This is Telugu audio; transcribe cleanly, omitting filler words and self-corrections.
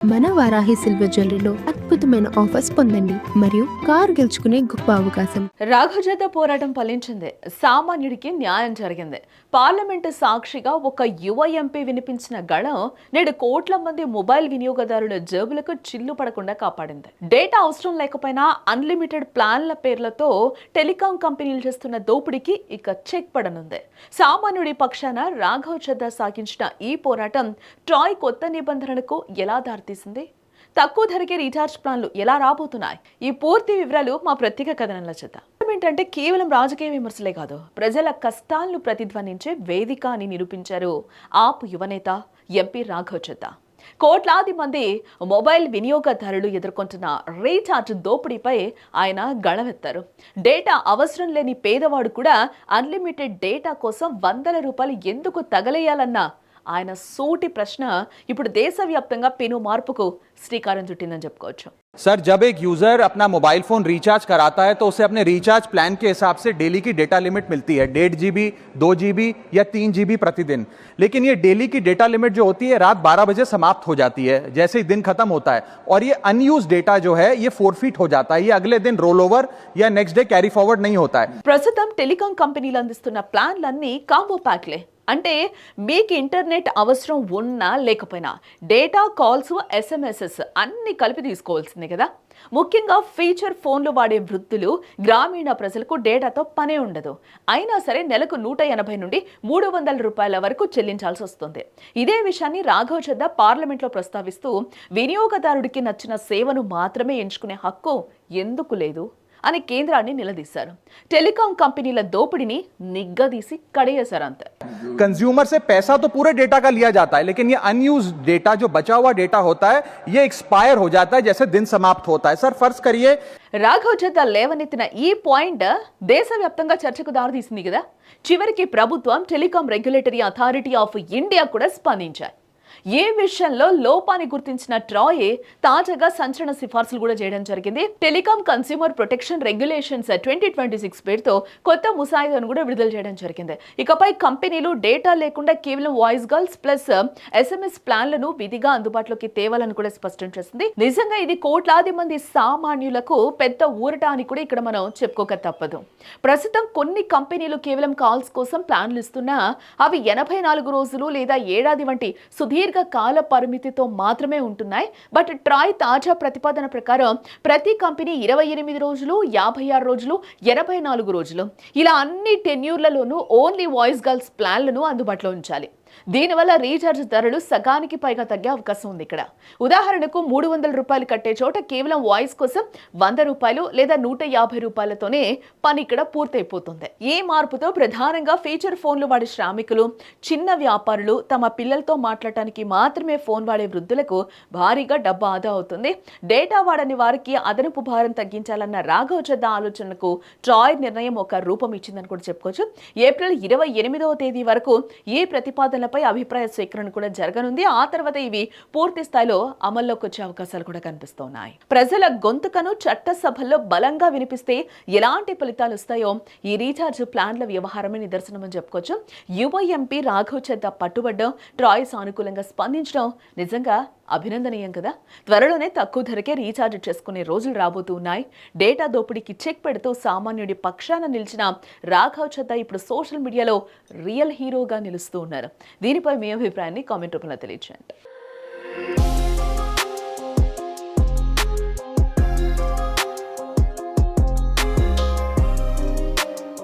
మన వారాహి సిల్వర్ జ్యువెలరీలో అద్భుతమైన ఆఫర్స్ పొందండి మరియు కార్ గెలుచుకునే గొప్ప అవకాశం. రాఘవజత పోరాటం ఫలించింది. సామాన్యుడికి న్యాయం జరిగింది. పార్లమెంటు సాక్షిగా ఒక యువ ఎంపీ వినిపించిన గళం నేడు కోట్ల మంది మొబైల్ వినియోగదారుల జేబులకు చిల్లు పడకుండా కాపాడింది. డేటా అవసరం లేకపోయినా అన్లిమిటెడ్ ప్లాన్ల పేర్లతో టెలికాం కంపెనీలు చేస్తున్న దోపిడీకి ఇక చెక్ పడనుంది. సామాన్యుడి పక్షాన రాఘవజత సాగించిన ఈ పోరాటం ట్రాయ్ కొత్త నిబంధనలకు ఎలా దారితీసింది? తక్కువ ధరకే రీఛార్జ్ ప్లాన్లు ఎలా రాబోతున్నాయి? ఈ పూర్తి వివరాలు మా ప్రత్యేక కథనంలో చూద్దాం. ఏంటంటే కేవలం రాజకీయ విమర్శలే కాదు, ప్రజల కష్టాలను ప్రతిధ్వనించే వేదిక అని నిరూపించారు ఆప్ యువనేత ఎంపీ రాఘవజత. కోట్లాది మంది మొబైల్ వినియోగదారులు ఎదుర్కొంటున్న రీఛార్జ్ దోపిడీపై ఆయన గళమెత్తారు. డేటా అవసరం లేని పేదవాడు కూడా అన్లిమిటెడ్ డేటా కోసం వందల రూపాయలు ఎందుకు తగలేయాలన్న ఆయన సూటి ప్రశ్న ఇప్పుడు దేశవ్యాప్తంగా పెను మార్పుకు శ్రీకారం చుట్టిందని చెప్పుకోవచ్చు. सर, जब एक यूजर अपना मोबाइल फोन रिचार्ज कराता है तो उसे अपने रिचार्ज प्लान के हिसाब से डेली की डेटा लिमिट मिलती है, 1.5 GB, 2 GB या 3 GB प्रतिदिन. लेकिन ये डेली की डेटा लिमिट जो होती है रात 12 बजे समाप्त हो जाती है जैसे ही दिन खत्म होता है, और ये अनयूज डेटा जो है ये फोरफीट हो जाता है. ये अगले दिन रोल ओवर या नेक्स्ट डे कैरी फॉरवर्ड नहीं होता है. ప్రస్తుతం టెలికాం కంపెనీలు అందిస్తున్న ప్లాన్లన్నీ కాంబో ప్యాక్లే. అంటే మీకు ఇంటర్నెట్ అవసరం ఉన్నా లేకపోయినా డేటా, కాల్స్, SMS అన్ని కలిపి తీసుకోవాల్సిందే కదా. ముఖ్యంగా ఫీచర్ ఫోన్లు వాడే వృద్ధులు, గ్రామీణ ప్రజలకు డేటాతో పనే ఉండదు. అయినా సరే నెలకు 180 నుండి 300 రూపాయల వరకు చెల్లించాల్సి వస్తుంది. ఇదే విషయాన్ని రాఘవజత పార్లమెంట్లో ప్రస్తావిస్తూ వినియోగదారుడికి నచ్చిన సేవను మాత్రమే ఎంచుకునే హక్కు ఎందుకు లేదు అని కేంద్రాన్ని నిలదీశారు. టెలికాం కంపెనీల దోపిడీని నిగ్గదీసి కడియేశారు అంతే. कंज्यूमर से पैसा तो पूरे डेटा का लिया जाता है, लेकिन ये अनयूज डेटा, जो बचा हुआ डेटा होता है, ये एक्सपायर हो जाता है जैसे दिन समाप्त होता है. सर, फर्ज करिए రాఘవజత లేవనెత్తిన ఈ పాయింట్ దేశవ్యాప్తంగా చర్చకు దారితీసింది కదా. చివరికి ప్రభుత్వం, telecom regulatory authority of India కూడా స్పందించాయి. ఏ విషయంలో లోపాన్ని గుర్తించిన ట్రాయ్ తాజాగా సంచలన సిఫార్సులు కూడా చేయడం జరిగింది. టెలికాం కన్స్యూమర్ ప్రొటెక్షన్ రెగ్యులేషన్స్ 2026 పేరుతో కొత్త ముసాయిదాను కూడా విడుదల చేయడం జరిగింది. ఇకపై కంపెనీలు డేటా లేకుండా కేవలం వాయిస్ కాల్స్ ప్లస్ SMS ప్లాన్లను విధిగా అందుబాటులోకి తేవాలని కూడా స్పష్టం చేసింది. నిజంగా ఇది కోట్లాది మంది సామాన్యులకు పెద్ద ఊరట అని కూడా ఇక్కడ మనం చెప్పుకోక తప్పదు. ప్రస్తుతం కొన్ని కంపెనీలు కేవలం కాల్స్ కోసం ప్లాన్లు ఇస్తున్నా అవి 84 రోజులు లేదా ఏడాది వంటి సుదీర్ఘ కాల పరిమితితో మాత్రమే ఉంటున్నాయి. బట్ ట్రాయ్ తాజా ప్రతిపాదన ప్రకారం ప్రతి కంపెనీ 28 రోజులు, 56 రోజులు, 84 రోజులు ఇలా అన్ని టెన్యూర్లలోనూ ఓన్లీ వాయిస్ కాల్స్ ప్లాన్లను అందుబాటులో ఉంచాలి. దీనివల్ల రీఛార్జ్ ధరలు సగానికి పైగా తగ్గే అవకాశం ఉంది. ఇక్కడ ఉదాహరణకు 300 రూపాయలు కట్టే చోట కేవలం వాయిస్ కోసం 100 రూపాయలు లేదా 150 రూపాయలతోనే పని ఇక్కడ పూర్తయిపోతుంది. ఈ మార్పుతో ప్రధానంగా ఫీచర్ ఫోన్లు వాడే శ్రామికులు, చిన్న వ్యాపారులు, తమ పిల్లలతో మాట్లాడటానికి మాత్రమే ఫోన్ వాడే వృద్ధులకు భారీగా డబ్బు ఆదా అవుతుంది. డేటా వాడని వారికి అదనపు భారం తగ్గించాలన్న రాఘవజత ఆలోచనకు ట్రాయ్ నిర్ణయం ఒక రూపం ఇచ్చిందని కూడా చెప్పుకోవచ్చు. ఏప్రిల్ 28వ తేదీ వరకు ఈ ప్రతిపాదన పై అభిప్రాయ సేకరణ కూడా జరగనుంది. ఆ తర్వాత ఇవి పూర్తి స్థాయిలో అమల్లోకి వచ్చే అవకాశాలు కూడా కనిపిస్తున్నాయి. ప్రజల గొంతుకను చట్టసభల్లో బలంగా వినిపిస్తే ఎలాంటి ఫలితాలు వస్తాయో ఈ రీఛార్జ్ ప్లాన్ల వ్యవహారమే నిదర్శనమని చెప్పుకోవచ్చు. యువ ఎంపీ రాఘవజత పట్టుబడ్డం, ట్రాయ్ సానుకూలంగా స్పందించడం నిజంగా అభినందనీయం కదా. త్వరలోనే తక్కువ ధరకే రీఛార్జ్ చేసుకునే రోజులు రాబోతూ ఉన్నాయి. డేటా దోపిడీకి చెక్ పెడుతూ సామాన్యుడి పక్షాన నిలిచిన రాఘవజత ఇప్పుడు సోషల్ మీడియాలో రియల్ హీరోగా నిలుస్తూ ఉన్నారు. దీనిపై మీ అభిప్రాయాన్ని కామెంట్ రూపంలో తెలియజేయండి.